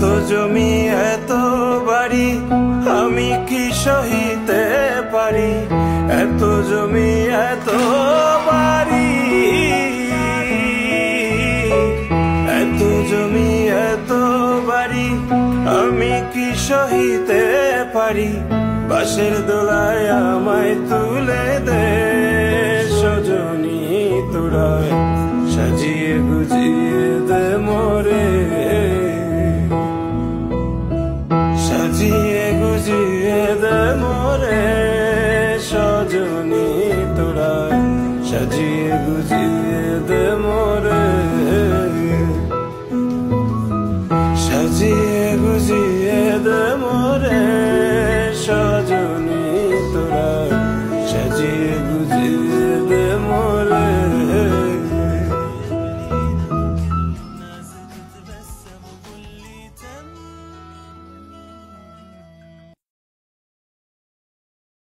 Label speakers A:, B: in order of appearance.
A: এত জমি এত বাড়ি আমি কি সহিতে পারি, এত জমি এত বাড়ি, এত জমি এত বাড়ি আমি কি সহিতে পারি। বাঁশের দোলায় আমায় তুলে দে সজনী তোরায়, সাজিয়ে গুজিয়ে দে মোরে, সাজিয়ে গুজিয়ে দে মোরে সজনী তোরায়, সাজিয়ে গুজিয়ে দে মোরে, সাজিয়ে গুজিয়ে